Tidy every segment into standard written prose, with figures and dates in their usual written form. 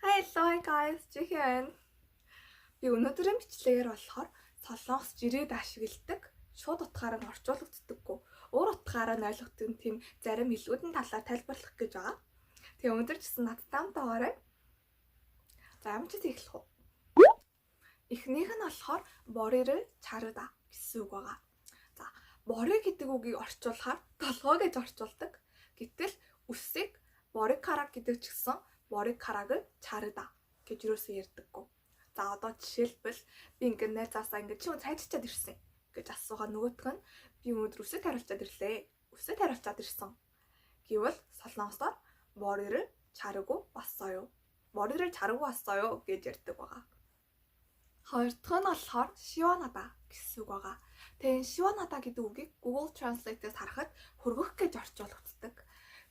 Hello guys, Jihen. Би өнөөдрийн бичлэгээр болохоор солонгос жирээд ашигладаг, шууд утгаараа нь орчуулагддаггүй. Өөр утгаараа нь ойлгохын тийм зарим хэлбэрийн талаар тайлбарлах гэж байгаа. Тэгээ өнөөдөр ч гэсэн надтай хамтаагаарай. За амжилт эхлэх үү. Эхнийх нь болохоор борирэл чаруда гэсэн үг байгаа. За, бори гэдэг үгийг орчуулахаар толгой гэж орчуулдаг. Гэтэл үсийг борикарак гэдэг ч гэсэн борикараг чаруда гэж юусоо ярьдаггүй. За одоо жишээлбэл би ингээд найзаасаа ингээд чи цайдчиад ирсэн гэж асуугаа нөгөөх нь би өнөөдөр үсээ тариулчаад ирлээ. Үсээ тариулчаад ирсэн. Гэвэл солонгосоор борирэл чарагу бассаа юу? Борирэл чарагу бассаа юу гэж ярьдаг байгаа. Хоёр дахь нь болохоор шиванада гэсэн үг байгаа. Тэгээ шиванада гэдэг үгийг Google Translate-ээс харахад хөргөх гэж орчуулагддаг.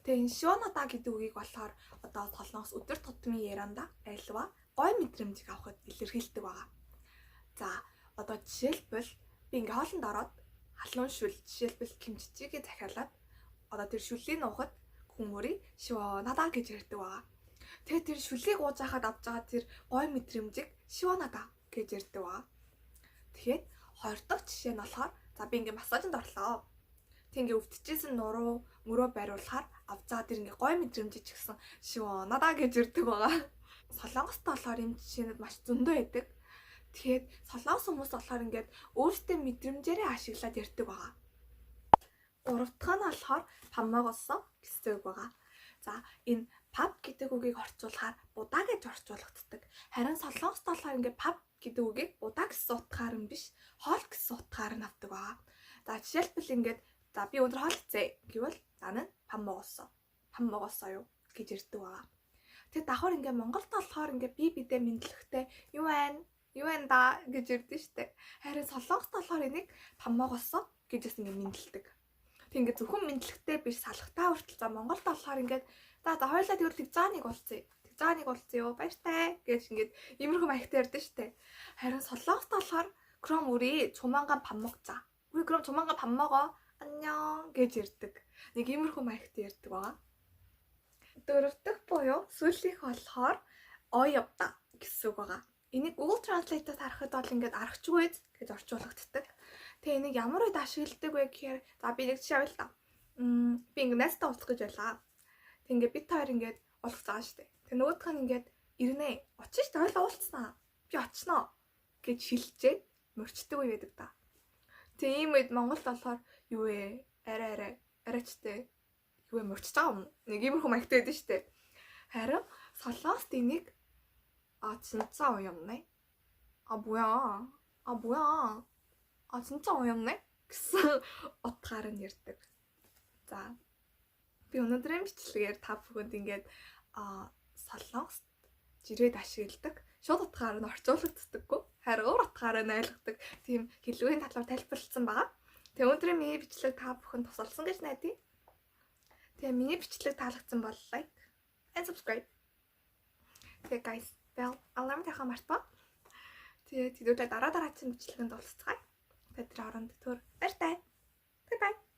Тэгээ шиванада гэдэг үгийг болохоор одоо солонгос өдөр тутмын ярианда альва гой мэдрэмжийг авахд илэрхийлдэг байгаа. За одоо жишээлбэл би ингээ хоолнд ороод халуун шүл жишээлбэл кимчижигээ захиалаад одоо тэр шүлийг уухад хүмүүрийг шиванада гэж ярьдаг байгаа. Тэгээ тэр шүлийг ууж хахад авч байгаа тэр гой мэдрэмжийг шиванада гэж ярьдаг байгаа. Тэгэхээр хоёр дахь жишээ нь болохоор за би ингээ массажинд орлоо. Тэг ингээ өвдчихсэн нуруу мөрөө бариулахаар авцаа тэр ингээ гой мэдрэмжийг ч гэсэн шиванада гэж ярьдаг байгаа. Солонгост болохоор энэ жишээнүүд маш зөндөө байдаг. Тэгэхээр солонгос хүмүүс болохоор ингээд өөрсдөө мэдрэмжээрээ ашиглаад ярьдаг байгаа. Гурав дахь нь болохоор памагосон гэсэн үг байгаа. За энэ pub гэдэг үгийг орчуулахаар будаа гэж орчуулагддаг. Харин солонгост болохоор ингээд pub гэдэг үгийг будаа гэсэн утгаар нь биш, хоол гэсэн утгаар нь авдаг байгаа. За жишээлбэл ингээд за би өндөр хоол хийцээ гэвэл заа нь памагосон юу гэж ярьдаг байгаа. Тэгээ давхар ингээ Монголд болохоор ингээ би бидээ мэдлэхтэй юу байна да гэж ярьдэн штэ. Харин солонгост болохоор энийг памагосон гэжээс ингээ мэдлдэг. Тэг ингээ зөвхөн мэдлэхтэй биш салхтаа хүртэл за Монголд болохоор ингээ за хоёулаа тэгвэл тэгзааныг болцъё. Тэгзааныг болцъё юу баяртай гэж ингээ иймэрхүү маягтай ярьдэн штэ. Харин солонгост болохоор кром 우리 조만간 밥 먹자. 우리 그럼 조만간 밥 먹어. 안녕 гэж ярьдаг. Нэг иймэрхүү маягтай ярьдаг байгаа. Дөрөв дэх буюу сүүлийнх болохоор оёвда гэсэн үг байгаа. Энийг Google Translate-аас харахад бол ингээд аргачлгүй гэж орчуулагддаг. Тэгээ энийг ямар үед ашигладаг вэ гэхээр за би нэг жишээ авъя л да. Би ингээд найзтай уулзах гэж байлаа. Тэг ингээд бид хоёр ингээд уулзах байгаа шүү дээ. Тэг нөгөөх нь ингээд ирнэ. Очин шүү дээ. Хоёул уулзснаа. Би очноо гэж хэлчихээд мөрчдөг үе байдаг да. Тэг ийм үед Монголд болохоор юу вэ? Арайчтэй юу мөрчж байгаа юм. Нэг иймэрхүү маягтай байдаг шүү дээ. Харин солонгост энийг 진짜 어이없네. 뭐야. 진짜 어이없네. гэсэн утгаар нь ярьдаг. За би өнөөдрийн бичлэгээр та бүхэнд ингээд солонгост жирээд ашигладаг, шууд утгаар нь орчуулагддаггүй. Харин өөр утгаараа нь ойлгодог тийм хэллэгийн талаар тайлбарласан байгаа. Тэгээ өнөөдрийн миний бичлэг та бүхэнд тусалсан гэж найдаа. Тэгээ миний бичлэг таалагдсан бол like and subscribe. Тэгээ guys, bell alarm тахаа мартаа. Тэгээ тэдүүлээ дараа дараагийн бичлэгэнд уулзцгаая. Тэд хооронд төр баяртай. Bye bye.